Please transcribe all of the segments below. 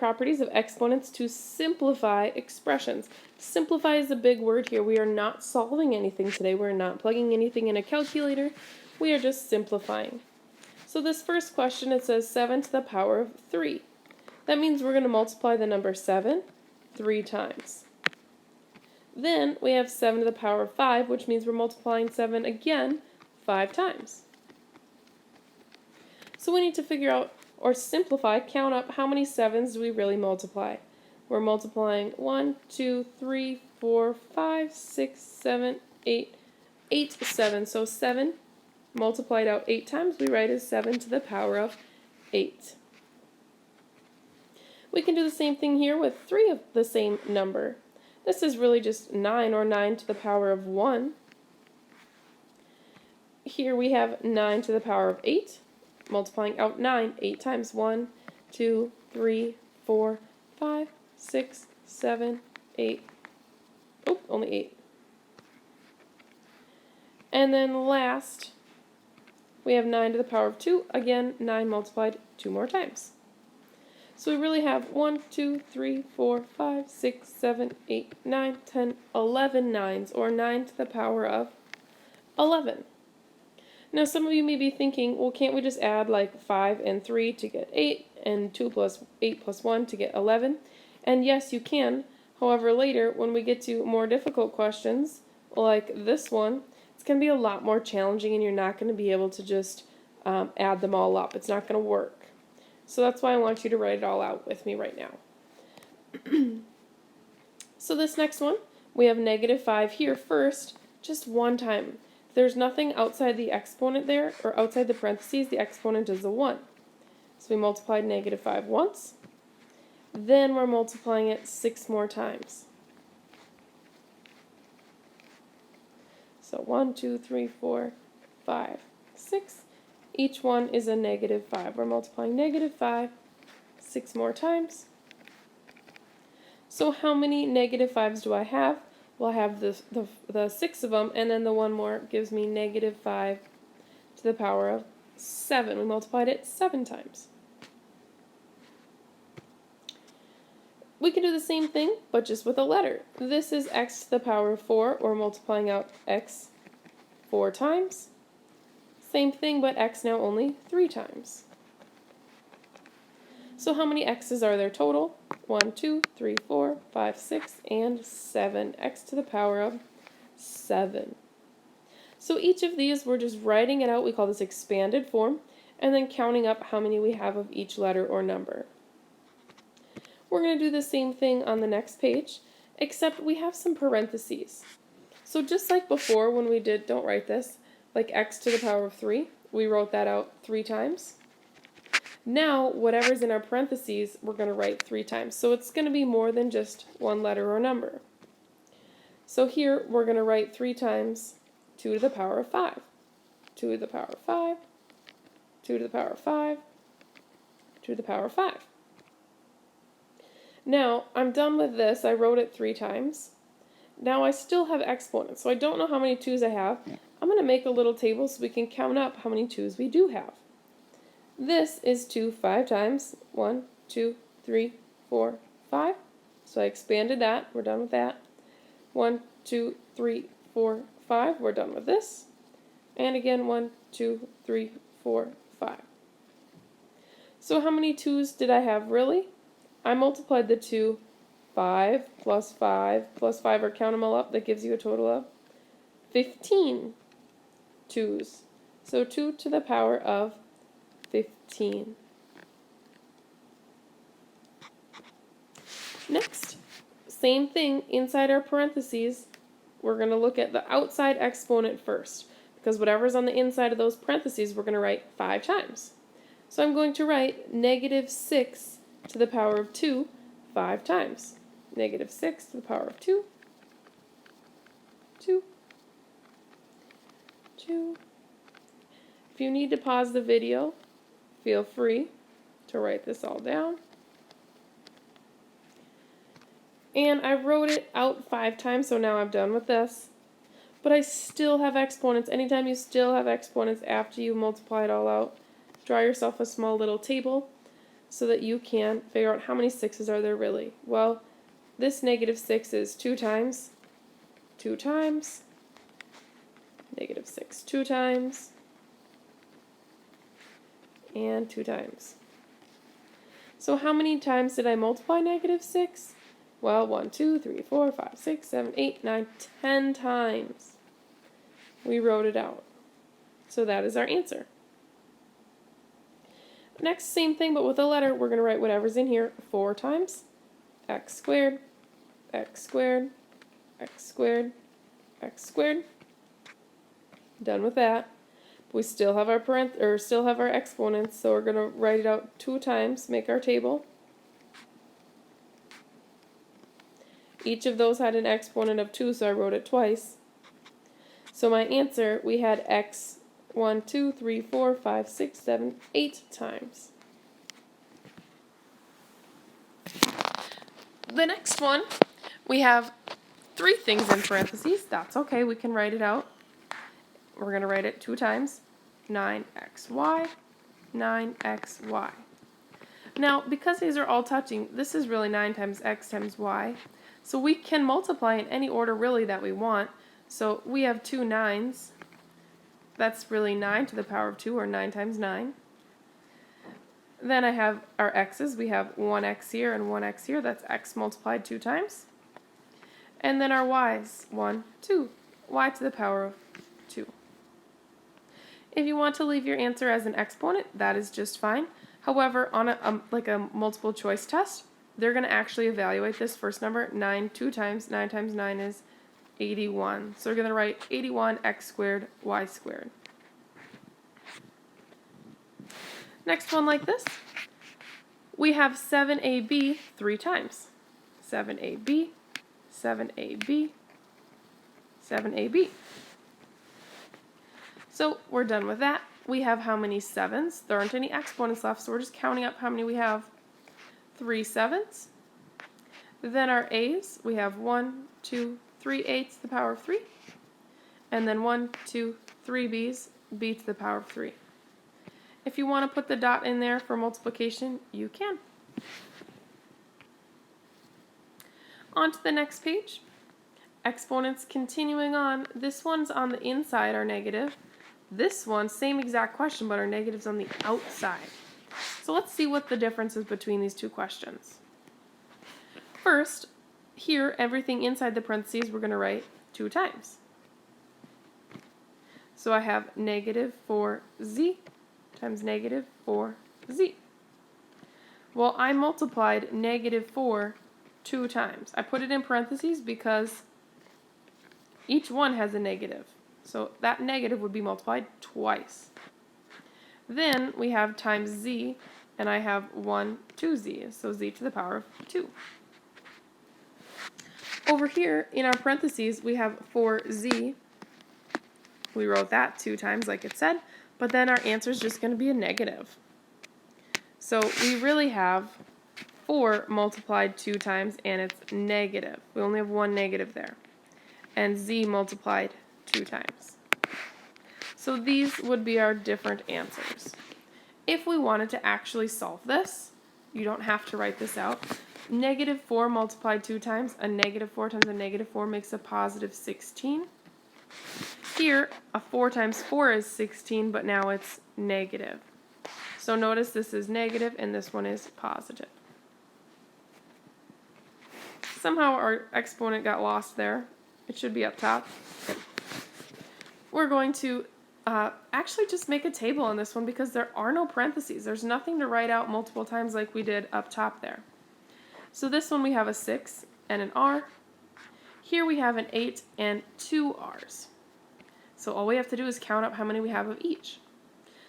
properties of exponents to simplify expressions. Simplify is a big word here. We are not solving anything today. We're not plugging anything in a calculator. We are just simplifying. So this first question, it says 7 to the power of 3. That means we're going to multiply the number 7 3 times. Then we have 7 to the power of 5, which means we're multiplying 7 again 5 times. So we need to figure out, or simplify, count up how many 7s do we really multiply. We're multiplying 1, 2, 3, 4, 5, 6, 7, 8, 8 7. So 7 multiplied out 8 times, we write as 7 to the power of 8. We can do the same thing here with 3 of the same number. This is really just 9, or 9 to the power of 1. Here we have 9 to the power of 8. Multiplying out 9, 8 times. 1, 2, 3, 4, 5, 6, 7, 8. Oh, only 8. And then last, we have 9 to the power of 2. Again, 9 multiplied 2 more times. So we really have 1, 2, 3, 4, 5, 6, 7, 8, 9, 10, 11 nines, or 9 to the power of 11. Now some of you may be thinking, well, can't we just add like 5 and 3 to get 8, and 2 plus 8 plus 1 to get 11? And yes, you can. However, later, when we get to more difficult questions, like this one, it's going to be a lot more challenging, and you're not going to be able to just add them all up. It's not going to work. So that's why I want you to write it all out with me right now. So this next one, we have -5 here first, just one time. If there's nothing outside the exponent there, or outside the parentheses, the exponent is a 1. So we multiplied -5 once. Then we're multiplying it 6 more times. So 1, 2, 3, 4, 5, 6. Each one is a -5. We're multiplying -5 6 more times. So how many -5s do I have? Well, I have the 6 of them, and then the one more gives me -5 to the power of 7. We multiplied it 7 times. We can do the same thing, but just with a letter. This is x to the power of 4, or multiplying out x 4 times. Same thing, but x now only 3 times. So how many x's are there total? 1, 2, 3, 4, 5, 6, and 7. X to the power of 7. So each of these, we're just writing it out. We call this expanded form, and then counting up how many we have of each letter or number. We're going to do the same thing on the next page, except we have some parentheses. So just like before when we did, don't write this, like x to the power of 3, we wrote that out 3 times. Now, whatever's in our parentheses, we're going to write 3 times. So it's going to be more than just one letter or number. So here, we're going to write 3 times 2 to the power of 5. 2 to the power of 5, 2 to the power of 5, 2 to the power of 5. Now, I'm done with this. I wrote it 3 times. Now I still have exponents, so I don't know how many 2's I have. I'm going to make a little table so we can count up how many 2's we do have. This is 2 5 times. 1, 2, 3, 4, 5. So I expanded that. We're done with that. 1, 2, 3, 4, 5. We're done with this. And again, 1, 2, 3, 4, 5. So how many 2's did I have really? I multiplied the 2, 5 plus 5 plus 5, or count them all up. That gives you a total of 15 2's. So 2 to the power of 15. Next, same thing inside our parentheses. We're going to look at the outside exponent first, because whatever's on the inside of those parentheses, we're going to write 5 times. So I'm going to write -6 to the power of 2 5 times. -6 to the power of 2, 2, 2. If you need to pause the video, feel free to write this all down. And I wrote it out 5 times, so now I'm done with this. But I still have exponents. Anytime you still have exponents after you multiply it all out, draw yourself a small little table. so that you can figure out how many 6's are there really. Well, this -6 is 2 times, -6 2 times, and 2 times. So how many times did I multiply -6? Well, 1, 2, 3, 4, 5, 6, 7, 8, 9, 10 times. We wrote it out. So that is our answer. Next, same thing, but with a letter, we're going to write whatever's in here 4 times x squared, x squared, x squared, x squared. Done with that. We still have our exponents, so we're going to write it out 2 times, make our table. Each of those had an exponent of 2, so I wrote it twice. So my answer, we had x 1, 2, 3, 4, 5, 6, 7, 8 times. The next one, we have 3 things in parentheses. That's okay, we can write it out. We're going to write it 2 times, 9xy, 9xy. Now, because these are all touching, this is really 9 times x times y. So we can multiply in any order really that we want. So we have 2 9's. That's really 9 to the power of 2, or 9 times 9. Then I have our x's. We have 1x here and 1x here. That's x multiplied 2 times. And then our y's, 1, 2. Y to the power of 2. If you want to leave your answer as an exponent, that is just fine. However, on a multiple choice test, they're going to actually evaluate this first number, 9, 2 times. 9 times 9 is 81. So we're going to write 81 x squared y squared. Next one like this. We have 7ab 3 times. 7ab, 7ab, 7ab. So we're done with that. We have how many 7's? There aren't any exponents left, so we're just counting up how many we have. 3 7's. Then our a's, we have 1, 2, 3 8's to the power of 3. And then 1, 2, 3 b's, b to the power of 3. If you want to put the dot in there for multiplication, you can. On to the next page. Exponents continuing on. This one's on the inside, our negative. This one, same exact question, but our negative's on the outside. So let's see what the difference is between these two questions. First, here, everything inside the parentheses, we're going to write 2 times. So I have negative 4z times negative 4z. Well, I multiplied negative 4 2 times. I put it in parentheses because each one has a negative. So that negative would be multiplied twice. Then we have times z, and I have 1, 2z, so z to the power of 2. Over here, in our parentheses, we have 4z. We wrote that 2 times like it said, but then our answer is just going to be a negative. So we really have 4 multiplied 2 times, and it's negative. We only have one negative there. And z multiplied 2 times. So these would be our different answers. If we wanted to actually solve this, you don't have to write this out. Negative 4 multiplied 2 times, a negative 4 times a negative 4 makes a positive 16. Here, a 4 times 4 is 16, but now it's negative. So notice this is negative and this one is positive. Somehow our exponent got lost there. It should be up top. We're going to actually just make a table on this one because there are no parentheses. There's nothing to write out multiple times like we did up top there. So this one we have a 6 and an r. Here we have an 8 and 2 r's. So all we have to do is count up how many we have of each.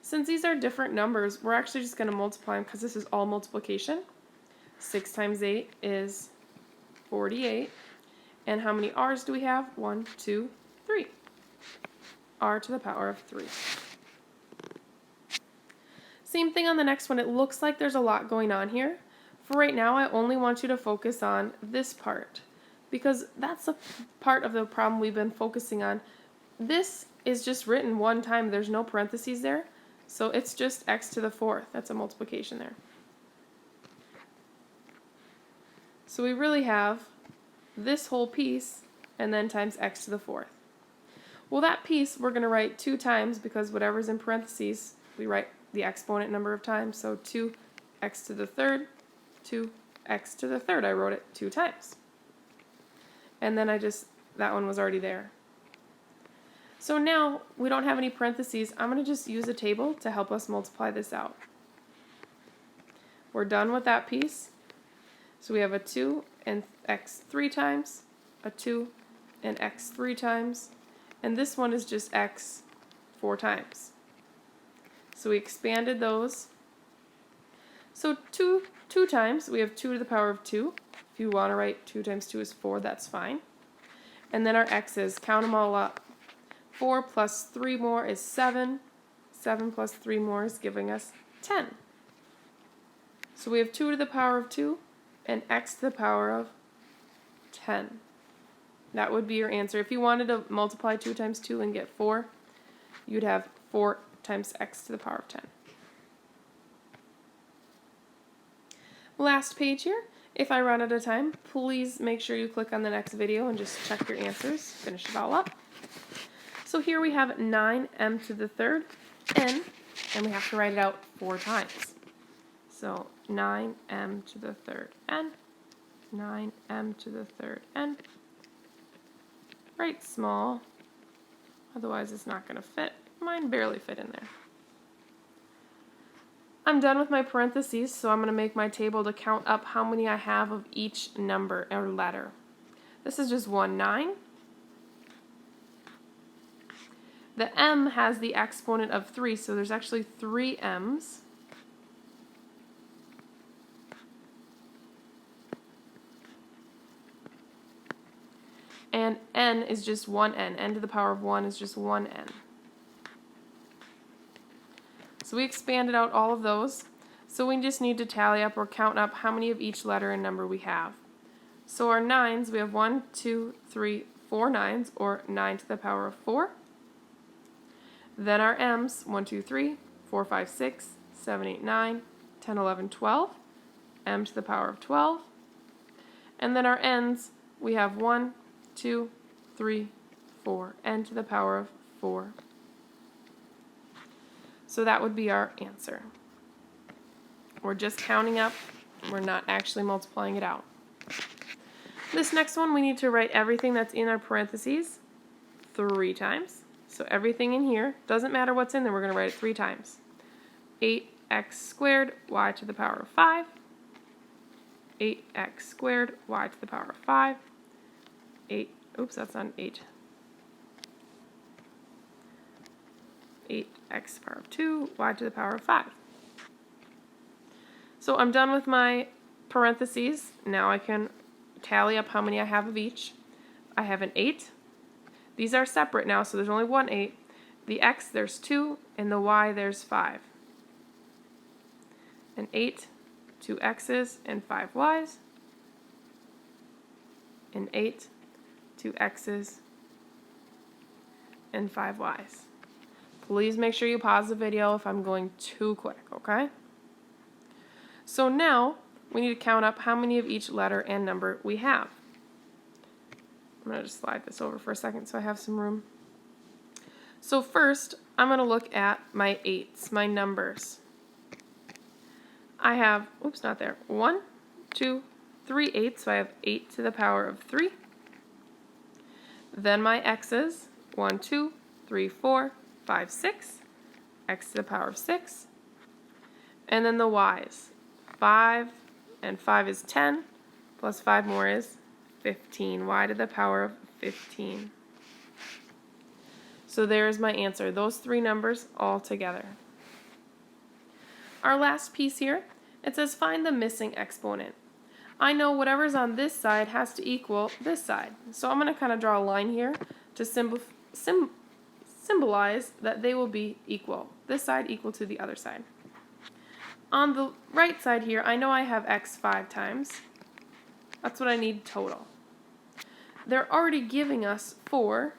Since these are different numbers, we're actually just going to multiply them because this is all multiplication. 6 times 8 is 48. And how many r's do we have? 1, 2, 3. R to the power of 3. Same thing on the next one. It looks like there's a lot going on here. For right now, I only want you to focus on this part because that's the part of the problem we've been focusing on. This is just written one time. There's no parentheses there. So it's just x to the 4th. That's a multiplication there. So we really have this whole piece and then times x to the fourth. Well, that piece we're going to write 2 times because whatever's in parentheses, we write the exponent number of times. So 2x to the third, 2x to the third. I wrote it 2 times. And then that one was already there. So now we don't have any parentheses. I'm going to just use a table to help us multiply this out. We're done with that piece. So we have a 2 and x 3 times, a 2 and x 3 times, and this one is just x 4 times. So we expanded those. So 2 times, we have 2 to the power of 2. If you want to write 2 times 2 is 4, that's fine. And then our x's, count them all up. 4 plus 3 more is 7. 7 plus 3 more is giving us 10. So we have 2 to the power of 2 and x to the power of 10. That would be your answer. If you wanted to multiply 2 times 2 and get 4, you'd have 4 times x to the power of 10. Last page here. If I run out of time, please make sure you click on the next video and just check your answers. Finish it all up. So here we have 9m to the third n, and we have to write it out 4 times. So 9m to the third n, 9m to the third n. Write small, otherwise it's not going to fit. Mine barely fit in there. I'm done with my parentheses, so I'm going to make my table to count up how many I have of each number or letter. This is just 1, 9. The m has the exponent of 3, so there's actually 3 m's. And n is just 1 n. N to the power of 1 is just 1 n. So we expanded out all of those. So we just need to tally up or count up how many of each letter and number we have. So our 9s, we have 1, 2, 3, 4 9s, or 9 to the power of 4. Then our m's, 1, 2, 3, 4, 5, 6, 7, 8, 9, 10, 11, 12. M to the power of 12. And then our n's, we have 1, 2, 3, 4. N to the power of 4. So that would be our answer. We're just counting up. We're not actually multiplying it out. This next one, we need to write everything that's in our parentheses 3 times. So everything in here, doesn't matter what's in there, we're going to write it 3 times. 8x squared y to the power of 5. 8x squared y to the power of 5. 8, oops, that's not an 8. 8x to the power of 2, y to the power of 5. So I'm done with my parentheses. Now I can tally up how many I have of each. I have an 8. These are separate now, so there's only one 8. The x, there's 2, and the y, there's 5. An 8, 2 x's, and 5 y's. An 8, 2 x's, and 5 y's. Please make sure you pause the video if I'm going too quick, okay? So now we need to count up how many of each letter and number we have. I'm going to just slide this over for a second so I have some room. So first, I'm going to look at my 8s, my numbers. I have, oops, not there, 1, 2, 3 8s, so I have 8 to the power of 3. Then my x's, 1, 2, 3, 4, 5, 6, x to the power of 6. And then the y's, 5, and 5 is 10, plus 5 more is 15, y to the power of 15. So there's my answer, those 3 numbers all together. Our last piece here, it says find the missing exponent. I know whatever's on this side has to equal this side. So I'm going to kind of draw a line here to symbolize that they will be equal. This side equal to the other side. On the right side here, I know I have x 5 times. That's what I need total. They're already giving us 4